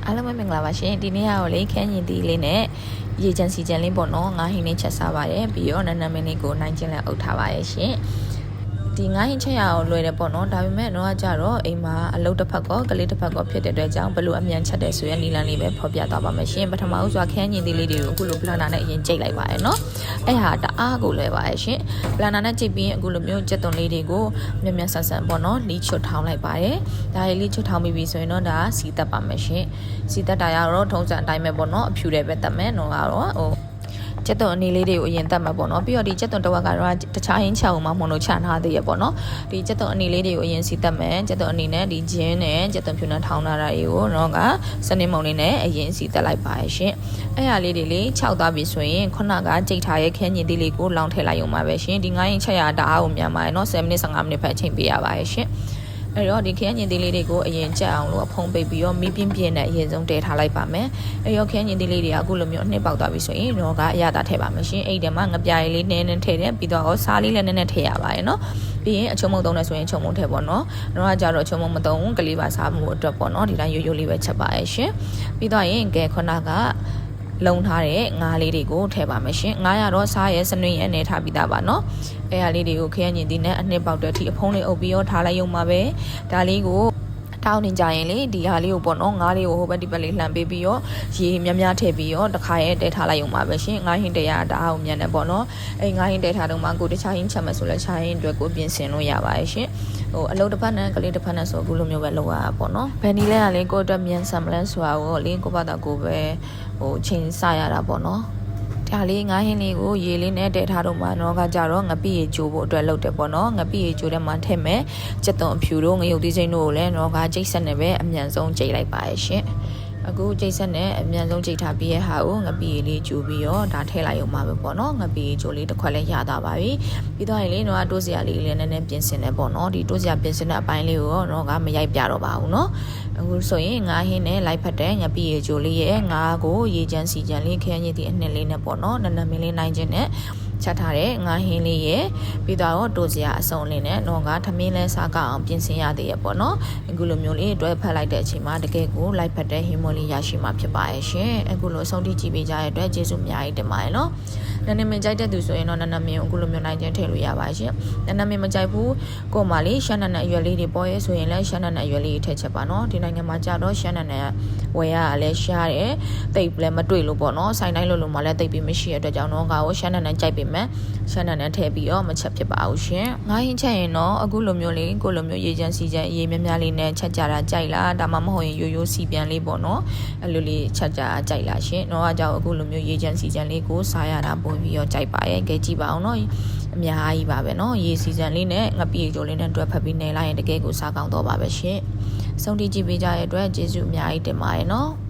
အားလုံးပဲမင်္ဂလာပါရှင်ဒီနေ့ကတော့လေခန်းရင်တီလေးနဲ့ရေချမ်းစီချမ်းလေးပေါ့နော်ငါးဟင်းလေးချက်စားပါရယ်ပြီးတော့နန်းနန်းမင်းလေးကိုနိုင်ချင်းလည်းအုပ်ထားပါရယ်ရှင်ဒီငါးဟင်းချက်ရအောင်လွယ်တယ်ပေါ့နော်ဒါပေမဲ့တော့ကြတော့အိမ်မှာအလုပ်တစ်ဖက်ကကလေးတစ်ဖက်ကဖြစ်တဲ့အတွက်ကြောင့်ဘလို့အမြန်ချက်တယ်ဆိုရင်နီလန်လေးပဲဖော်ပြသွားပါမယ်ရှင်ပထမဦးစွာခန်းရင်တီလေးတွေကိုအခုလိုပလန်နာနဲ့အရင်ကြိတ်လိုက်ပါရယ်နော်အဲ့ဟာတအားကိုလွယ်ပါရယ်ရှင်ပလန်နာနဲ့ကြိတ်ပြီးအခုလိုမျိုးကြက်သွန်လေးတွေကိုမြန်မြန်ဆန်ဆန်ပေါ့နော်လီချွတ်ထောင်းလိုက်ပါရယ်ဒါလေးလီချွတ်ထောင်းပြီးပြီဆိုရင်တော့ဒါစီတက်ပါမယ်ရှင်စီတက်တာရတော့ထုံးစံအတိုင်းပဲပေါ့နော်အဖြူတွေပဲတက်မယ်တော့ကတော့ဟိုကျက်သွန်အနေလေးတွေကိုအရင်တက်မှာပေါ့နော်ပြီးတော့ဒီကျက်သွန်တစ်ဝက်ကတော့တခြားဟင်းချောင်းမှမလို့ချထားသေးရပေါ့နော်ဒီကျက်သွန်အနေလေးတွေကိုအရင်စီတက်မယ်ကျက်သွန်အနေနဲ့ဒီဂျင်းနဲ့ကျက်သွန်ဖြူနဲ့ထောင်းထားတာတွေကိုတော့ကစနစ်မုံလေးနဲ့အရင်စီတက်လိုက်ပါရဲ့ရှင်အဲ့ဟာလေးတွေလေးခြောက်သွားပြီဆိုရင်ခုနကကြိတ်ထားရဲ့ခင်းညင်သေးလေးကိုလောင်းထည့်လိုက်ရုံပါပဲရှင်ဒီငါးရင်ချက်ရတာအားကိုမြန်ပါရဲ့နော်10မိနစ်15မိနစ်ဖက်အချိန်ပေးရပါရဲ့ရှင်အဲ့တော့ဒီခင်းညင်သေးလေးတွေကိုအရင်ကြက်အောင်လို့အဖုံးပိတ်ပြီးတော့မီးပြင်းပြင်းနဲ့အရင်ဆုံးတည်ထားလိုက်ပါမယ်အဲ့တော့ခင်းညင်သေးလေးတွေကအခုလိုမျိုးအနှစ်ပေါက်သွားပြီဆိုရင်တော့ကအရသာထည့်ပါမယ်ရှင်အဲ့ဒီမှာငပြားလေးနည်းနည်းထည့်တယ်ပြီးတော့စားလေးလည်းနည်းနည်းထည့်ရပါရဲ့နော်ပြီးရင်အချုံမုံသုံးတယ်ဆိုရင်အချုံမုံထည့်ပေါ့နော်တော့ကြတော့အချုံမုံမသုံးကလေးပါစားမှုအတွက်ပေါ့နော်ဒီတိုင်းရိုးရိုးလေးပဲချက်ပါရဲ့ရှင်ပြီးတော့ရင်ကဲခုနကလုံထားတဲ့ငါးလေးတွေကိုထည့်ပါမယ်ရှင်ငါးရတော့စားရဲစနွေရဲနဲ့ထားပြီးသားပါနော်အဲ့ဟာလေးတွေကိုခရမ်းညင်သည်နဲ့အနှစ်ပေါက်တဲ့အထိအဖုံးလေးအုပ်ပြီးတော့ထားလိုက်ရုံပါပဲဒါလေးကိုတောင်းနေကြရင်လေဒီဟာလေးကိုပေါ့နော်ငါးလေးကိုဟိုဘက်ဒီဘက်လေးလှန်ပေးပြီးတော့ရေများများထည့်ပြီးတော့တစ်ခါရဲတဲထားလိုက်ရုံပါပဲရှင်ငါးဟင်းတရားဒါအောင်မြန်တယ်ပေါ့နော်အဲ့ငါးဟင်းတဲထားတော့မှကိုတခြားဟင်းချက်မယ်ဆိုလဲခြားဟင်းအတွက်ကိုပြင်ဆင်လို့ရပါရဲ့ရှင်ဟိုအလုပ်တစ်ဖက်နဲ့ကလေးတစ်ဖက်နဲ့ဆိုအခုလိုမျိုးပဲလုပ်ရတာပေါ့နော်ဘယ်နည်းလဲကလေကိုအတွက်မြန်ဆန်မလဲဆိုတာကိုလေကိုဘာသာကိုပဲဟိုချိန်စရတာပေါ့နော်ဒါလေးငါးဟင်းလေးကိုရေလေးနဲ့တည်ထားတော့မှတော့ကကြတော့ငပိရေကျိုးဖို့အတွက်လုပ်တယ်ပေါ့နော်ငပိရေကျိုးတဲ့မှာထည့်မယ်ကြက်သွန်အဖြူတို့ငရုတ်သီးစိမ်းတို့ကိုလည်းတော့ကကျိတ်ဆက်နဲ့ပဲအမြန်ဆုံးကျိတ်လိုက်ပါရဲ့ရှင်အခုကျိတ်ဆက်နဲ့အမြန်ဆုံးကျိတ်ထားပြီးရဲ့ဟာကိုငပိရေလေးကျိုးပြီးတော့ဒါထည့်လိုက်ရုံပါပဲပေါ့နော်ငပိရေကျိုးလေးတစ်ခွက်လည်းရတာပါပြီပြီးတော့ရင်လေတော့တိုးစရာလေးလည်းနည်းနည်းပြင်ဆင်တယ်ပေါ့နော်ဒီတိုးစရာပြင်ဆင်တဲ့အပိုင်းလေးကိုတော့ကမရိုက်ပြတော့ပါဘူးနော်အခုဆိုရင်ငါးဟင်းနဲ့လိုက်ဖက်တဲ့ငပိရေကျိုးလေးရဲ့ငါးကိုရေချမ်းစီချမ်းလေးခရမ်းရည်ဒီအနှစ်လေးနဲ့ပေါ့နော်နန်းနန်းမင်းလေးနိုင်ခြင်းနဲ့ချက်ထားတဲ့ငါးဟင်းလေးရဲ့ပြီးတော့တိုးစရာအစုံလေးနဲ့တော့ကထမင်းလဲစားကအောင်ပြင်ဆင်ရသေးရပေါ့နော်အခုလိုမျိုးလေးတွဲဖက်လိုက်တဲ့အချိန်မှာတကယ်ကိုလိုက်ဖက်တဲ့ဟင်းမွေးလေးရရှိမှာဖြစ်ပါရဲ့ရှင်အခုလိုအဆုံးထိကြည့်ပေးကြတဲ့အတွက်ကျေးဇူးအများကြီးတင်ပါတယ်နော်နန်းနန်းမင်းကြိုက်တဲ့သူဆိုရင်တော့နန်းနန်းမင်းကိုအခုလိုမျိုးနိုင်ခြင်းထည့်လို့ရပါရှင်နန်းနန်းမင်းမကြိုက်ဘူးကို့မှာလေးရှမ်းနန်းနဲ့အရွက်လေးတွေပေါ်ရဲဆိုရင်လည်းရှမ်းနန်းနဲ့အရွက်လေးထည့်ချက်ပါနော်ဒီနိုင်ငံမှာကြတော့ရှမ်းနန်းနဲ့ဝယ်ရလည်းရှားတယ်တိတ်လည်းမတွေ့လို့ပေါ့နော်ဆိုင်တိုင်းလို့မှလည်းတိတ်ပြီးမရှိတဲ့အတွက်ကြောင့်တော့ငါ့ကိုရှမ်းနန်းနဲ့ကြိုက်ပေမဲ့ရှမ်းနန်းနဲ့ထည့်ပြီးတော့မချက်ဖြစ်ပါဘူးရှင်ငါဟင်းချက်ရင်တော့အခုလိုမျိုးလေးကိုလိုမျိုးရေချမ်းစီချမ်းရေများများလေးနဲ့ချက်ကြတာကြိုက်လားဒါမှမဟုတ်ရင်ရိုးရိုးစီပြန်လေးပေါ့နော်အဲ့လိုလေးချက်ကြကြိုက်လားရှင်တော့အကြောင်းအခုလိုမျိုးရေချမ်းစီချမ်းလေးကိုစားရတာပို့ပြီးတော့ကြိုက်ပါရဲ့ကြည့်ကြည့်ပါအောင်နော်အများကြီးပါပဲနော်ရေစီချမ်းလေးနဲ့ငပိရေချိုးလေးနဲ့တွဲဖက်ပြီးနေလိုက်ရင်တကယ်ကိုစားကောင်းတော့ပါပဲရှင်ဆုံးထိကြည့်ပေးကြတဲ့အတွက်ကျေးဇူးအများကြီးတင်ပါတယ်နော်